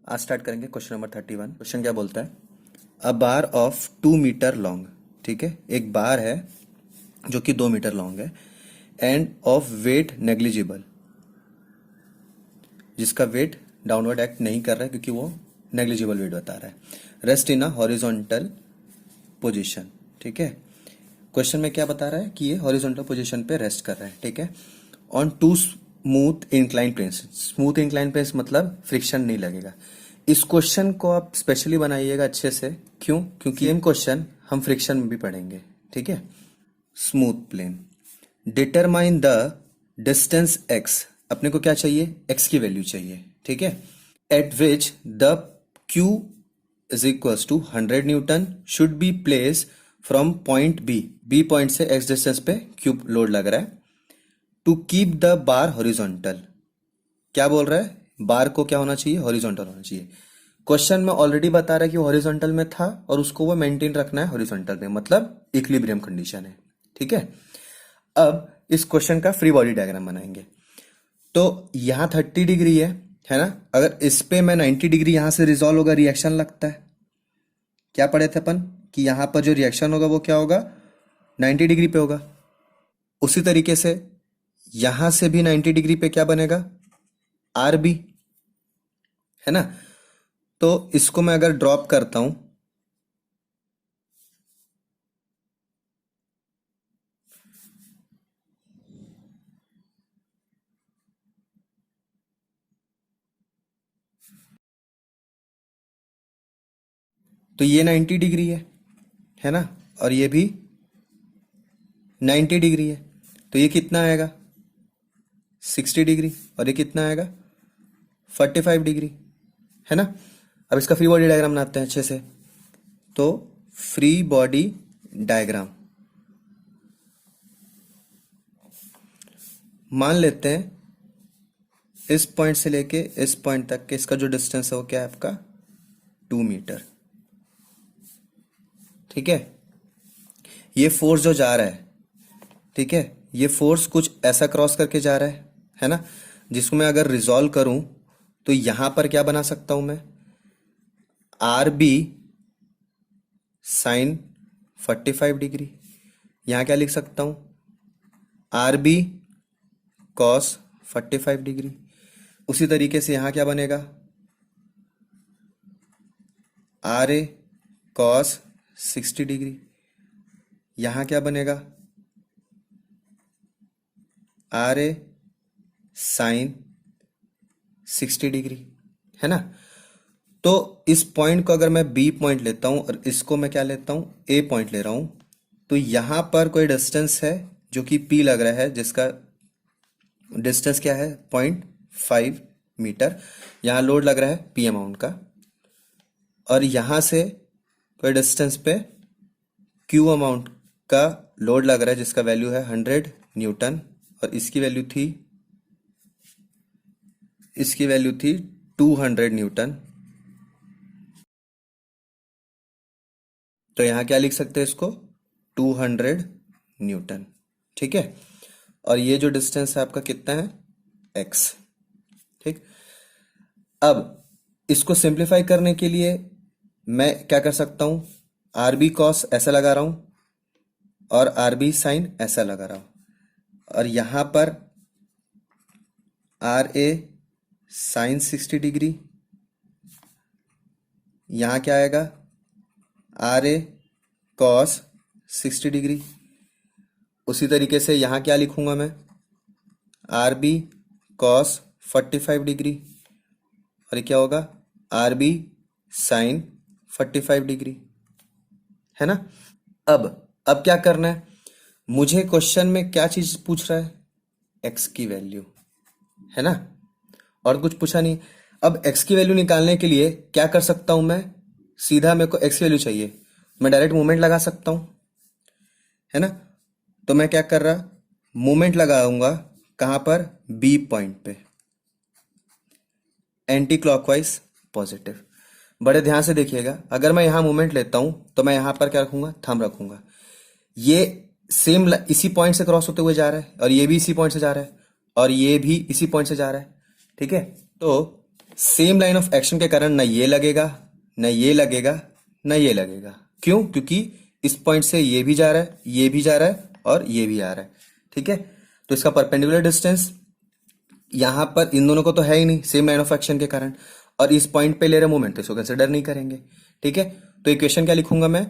आज स्टार्ट करेंगे question number 31। Question क्या बोलता है, अ बार ऑफ 2 मीटर लॉन्ग, ठीक है, एक बार है जो कि 2 मीटर लॉन्ग है एंड ऑफ वेट नेग्लिजिबल, जिसका वेट डाउनवर्ड एक्ट नहीं कर रहा है क्योंकि वो नेग्लिजिबल वेट बता रहा है, rest in a horizontal position, ठीक है। क्वेश्चन में क्या बता रहा है कि ये हॉरिजॉन्टल पोजीशन पे रेस्ट कर रहा है, ठीक है, on to smooth incline planes. Smooth incline planes मतलब फ्रिक्शन नहीं लगेगा। इस क्वेश्चन को आप स्पेशली बनाइएगा अच्छे से, क्यों? क्योंकि सेम क्वेश्चन हम फ्रिक्शन में भी पढ़ेंगे, ठीक है। Smooth plane, determine the distance x, अपने को क्या चाहिए, x की वैल्यू चाहिए, ठीक है, at which the q is equals to 100 newton should be place from point B point से x डिस्टेंस पे q लोड लग रहा है, to keep the bar horizontal. क्या बोल रहा है, बार को क्या होना चाहिए, हॉरिजॉन्टल होना चाहिए। क्वेश्चन में ऑलरेडी बता रहा है कि हॉरिजॉन्टल में था और उसको वो मेंटेन रखना है हॉरिजॉन्टल में, मतलब इक्विलिब्रियम कंडीशन है, ठीक है। अब इस क्वेश्चन का फ्री बॉडी डायग्राम बनाएंगे। तो यहां 30 डिग्री है ना। अगर इस पे मैं 90 डिग्री यहां से रिजॉल्व होगा, रिएक्शन लगता है। क्या पढ़े थे अपन कि यहां पर जो रिएक्शन होगा वो क्या होगा, 90 डिग्री पे होगा। उसी तरीके से यहां से भी 90 डिग्री पे क्या बनेगा, आर बी, है ना। तो इसको मैं अगर ड्रॉप करता हूं तो ये 90 डिग्री है ना, और ये भी 90 डिग्री है। तो ये कितना आएगा, 60 डिग्री, और ये कितना आएगा, 45 डिग्री, है ना। अब इसका फ्री बॉडी डायग्राम बनाते हैं अच्छे से। तो फ्री बॉडी डायग्राम मान लेते हैं इस पॉइंट से लेके इस पॉइंट तक के इसका जो डिस्टेंस है वो क्या है आपका, 2 मीटर, ठीक है। ये फोर्स जो जा रहा है, ठीक है, ये फोर्स कुछ ऐसा क्रॉस करके जा रहा है ना, जिसको मैं अगर रिजॉल्व करूं तो यहां पर क्या बना सकता हूं मैं, आर बी साइन 45 डिग्री। यहां क्या लिख सकता हूं, आर बी कॉस 45 डिग्री। उसी तरीके से यहां क्या बनेगा, आर ए कॉस 60 डिग्री। यहां क्या बनेगा, आर ए साइन 60 डिग्री, है ना। तो इस पॉइंट को अगर मैं बी पॉइंट लेता हूं और इसको मैं क्या लेता हूं, ए पॉइंट ले रहा हूं, तो यहां पर कोई डिस्टेंस है जो कि पी लग रहा है, जिसका डिस्टेंस क्या है, 0.5 मीटर। यहां लोड लग रहा है पी अमाउंट का, और यहां से कोई डिस्टेंस पे क्यू अमाउंट का लोड लग रहा है जिसका वैल्यू है 100 न्यूटन, और इसकी वैल्यू थी 200 न्यूटन। तो यहां क्या लिख सकते हैं इसको, 200 न्यूटन, ठीक है। और ये जो डिस्टेंस है आपका कितना है, x, ठीक। अब इसको सिंप्लीफाई करने के लिए मैं क्या कर सकता हूं, आर बी कॉस ऐसा लगा रहा हूं और आर बी साइन ऐसा लगा रहा हूं, और यहां पर आर ए साइन 60 डिग्री, यहां क्या आएगा, आर ए कॉस 60 डिग्री। उसी तरीके से यहां क्या लिखूंगा मैं, आर बी कॉस 45 डिग्री, और ये क्या होगा, आर बी साइन 45 डिग्री, है ना। अब क्या करना है, मुझे क्वेश्चन में क्या चीज पूछ रहा है, एक्स की वैल्यू, है ना, और कुछ पूछा नहीं। अब एक्स की वैल्यू निकालने के लिए क्या कर सकता हूं मैं, सीधा मेरे को एक्स की वैल्यू चाहिए, मैं डायरेक्ट मोमेंट लगा सकता हूं, है ना। तो मैं क्या कर रहा, मोमेंट लगाऊंगा कहां पर, बी पॉइंट पे, एंटी क्लॉकवाइज पॉजिटिव। बड़े ध्यान से देखिएगा, अगर मैं यहां मोमेंट लेता हूं तो मैं यहां पर क्या रखूंगा, थंब रखूंगा। ये सेम इसी पॉइंट से क्रॉस होते हुए जा रहा है, और ये भी इसी पॉइंट से जा रहा है, और ये भी इसी पॉइंट से जा रहा है, ठीक है। तो सेम लाइन ऑफ एक्शन के कारण ना ये लगेगा, ना ये लगेगा, ना ये लगेगा। क्यों? क्योंकि इस पॉइंट से ये भी जा रहा है, ये भी जा रहा है और ये भी आ रहा है। ठीक है, तो इसका परपेंडिकुलर डिस्टेंस यहां पर इन दोनों को तो है ही नहीं सेम लाइन ऑफ एक्शन के कारण, और इस पॉइंट पे ले रहे मोमेंट तो इसको कंसिडर नहीं करेंगे। ठीक है, तो इक्वेशन क्या लिखूंगा मैं?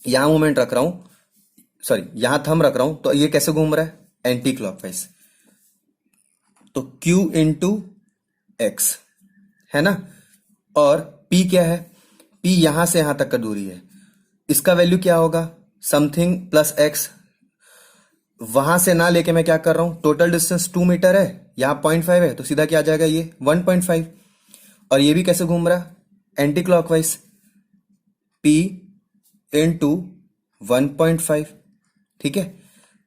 यहां मोमेंट रख रहा हूं, सॉरी यहां थंब रख रहा हूं, तो ये कैसे घूम रहा है? Anti clockwise. तो Q इंटू एक्स, है ना। और P क्या है? P यहां से यहां तक का दूरी है, इसका वैल्यू क्या होगा? Something plus x. वहां से ना लेके मैं क्या कर रहा हूं, टोटल डिस्टेंस 2 मीटर है, यहां 0.5 है, तो सीधा क्या आ जाएगा ये 1.5। और ये भी कैसे घूम रहा? Anti clockwise. P into 1.5। ठीक है,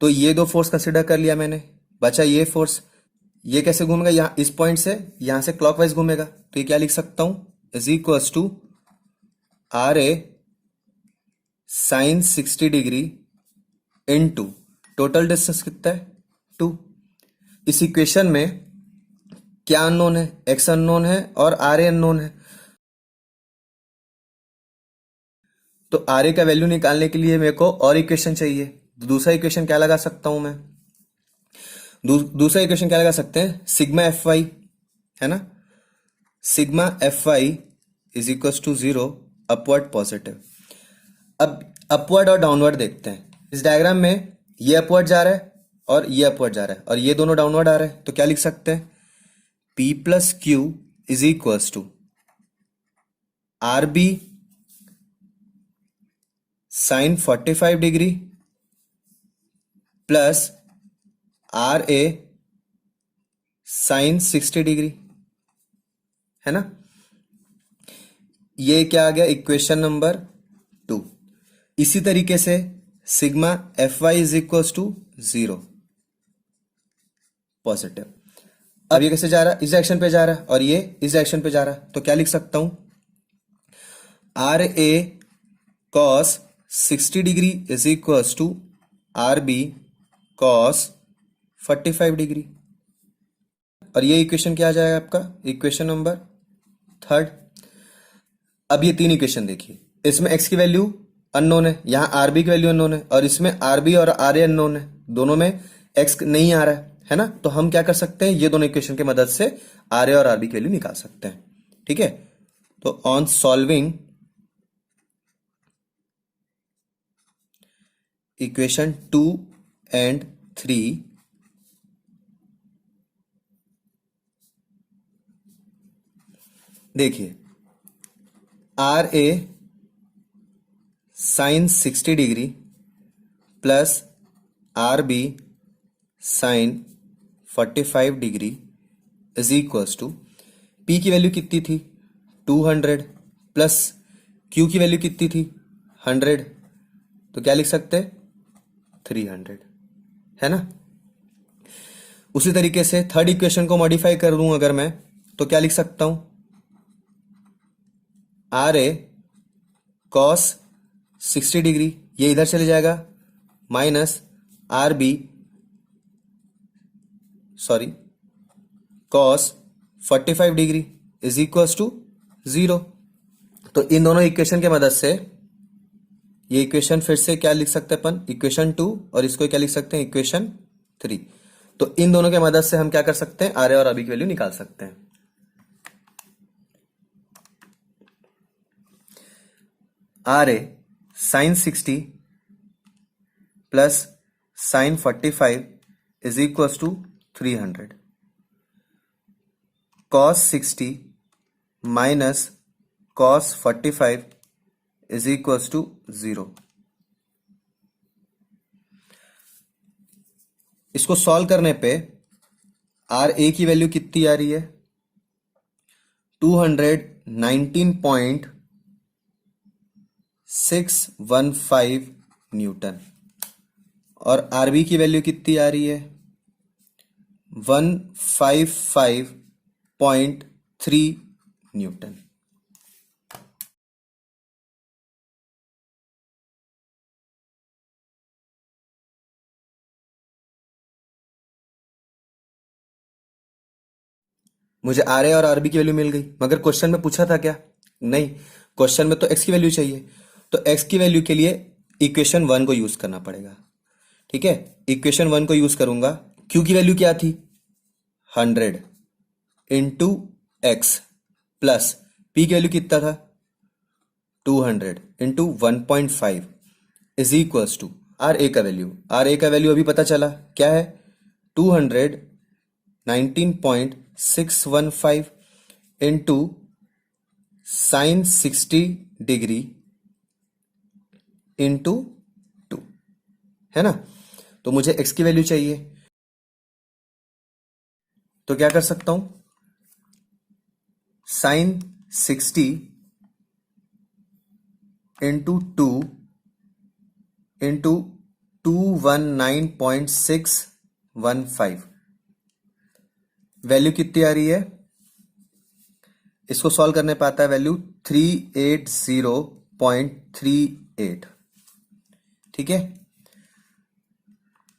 तो ये दो फोर्स कंसिडर कर लिया मैंने, बचा ये फोर्स। ये कैसे घूमेगा? यहां इस पॉइंट से यहां से क्लॉकवाइज घूमेगा, तो ये क्या लिख सकता हूं? Is equals to R A sine 60 degree into total distance कितना है? 2। इस इक्वेशन में क्या अननोन है? एक्स अननोन है और आर ए अननोन है। तो आर ए का वैल्यू निकालने के लिए मेरे को और इक्वेशन चाहिए। दूसरा इक्वेशन क्या लगा सकता हूं मैं? दूसरा इक्वेशन क्या लगा सकते हैं? सिग्मा एफ वाई, है ना। Sigma F Y is equal to 0 upward positive. अब अपवर्ड और डाउनवर्ड देखते हैं। इस डायग्राम में ये अपवर्ड जा रहा है और ये अपवर्ड जा रहा है और ये दोनों डाउनवर्ड आ रहे हैं, तो क्या लिख सकते हैं? P plus Q is equals to R B sine 45 degree plus R A sine 60 degree, है ना। ये क्या आ गया? Equation number 2। इसी तरीके से sigma F Y is equals to 0 positive. अब ये कैसे जा रहा है? इस डायरेक्शन पे जा रहा है और ये इस डायरेक्शन पे जा रहा है, तो क्या लिख सकता हूं? R A cos 60 degree is equals to R B cos 45 degree. और ये इक्वेशन क्या आ जाएगा आपका? Equation number 3। अब ये तीन इक्वेशन देखिए, इसमें एक्स की वैल्यू अननोन है, यहां आरबी की वैल्यू अननोन है, और इसमें आरबी और आर ए अननोन है, दोनों में एक्स नहीं आ रहा है ना। तो हम क्या कर सकते हैं? ये दोनों इक्वेशन की मदद से आर ए और आरबी की वैल्यू निकाल सकते हैं। ठीक है, तो ऑन सॉल्विंग इक्वेशन 2 एंड 3, देखिए R A sine 60 degree plus R B sine 45 degree is equals to P की वैल्यू कितनी थी? 200 प्लस क्यू की वैल्यू कितनी थी? 100, तो क्या लिख सकते हैं? 300, है ना। उसी तरीके से थर्ड इक्वेशन को मॉडिफाई कर दूं अगर मैं, तो क्या लिख सकता हूं? आर ए कॉस 60 डिग्री, ये इधर चले जाएगा, minus R B sorry cos 45 degree is equals to 0। तो इन दोनों इक्वेशन के मदद से ये इक्वेशन फिर से क्या लिख सकते हैं अपन? इक्वेशन 2, और इसको क्या लिख सकते हैं? इक्वेशन 3। तो इन दोनों के मदद से हम क्या कर सकते हैं? आर ए और आर बी की वैल्यू निकाल सकते हैं। R A sine 60 plus sine 45 is equals to 300। Cos 60 minus cos 45 is equals to 0। इसको सॉल्व करने पे आर ए की वैल्यू कितनी आ रही है? 219.615 न्यूटन। और आरबी की वैल्यू कितनी आ रही है? 155.3 न्यूटन। मुझे आर ए और आर बी की वैल्यू मिल गई, मगर क्वेश्चन में पूछा था क्या? नहीं, क्वेश्चन में तो एक्स की वैल्यू चाहिए। तो एक्स की वैल्यू के लिए इक्वेशन वन को यूज करना पड़ेगा। ठीक है, इक्वेशन वन को यूज करूंगा। क्यू की वैल्यू क्या थी? 100 इंटू एक्स प्लस पी की वैल्यू कितना था? 200 into 1.5 is equals to R A का वैल्यू। आर ए का वैल्यू अभी पता चला क्या है? 219.615 इंटू साइन 60 डिग्री इंटू 2, है ना? तो मुझे एक्स की वैल्यू चाहिए, तो क्या कर सकता हूं? साइन 60 इंटू 2 इंटू 219.615 वैल्यू कितनी आ रही है? इसको सॉल्व करने पे आता है वैल्यू 380.38। ठीक है,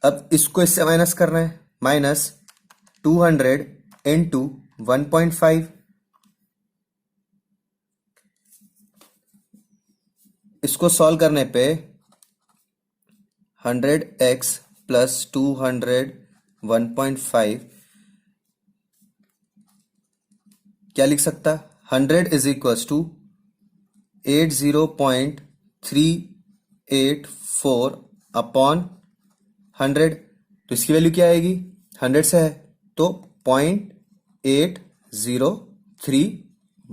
अब इसको इससे माइनस करना है। माइनस 200 इंटू 1.5, इसको सॉल्व करने पे 100x प्लस 200 1.5 क्या लिख सकता? 100 इज इक्वल्स टू 80.384 अपॉन 100। तो इसकी वैल्यू क्या आएगी? 100 से है तो 0.803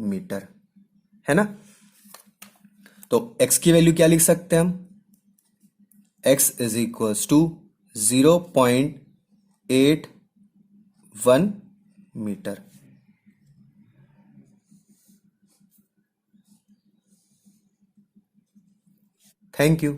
मीटर, है ना? तो x की वैल्यू क्या लिख सकते हैं हम? x is equals to 0.81 metre. Thank you.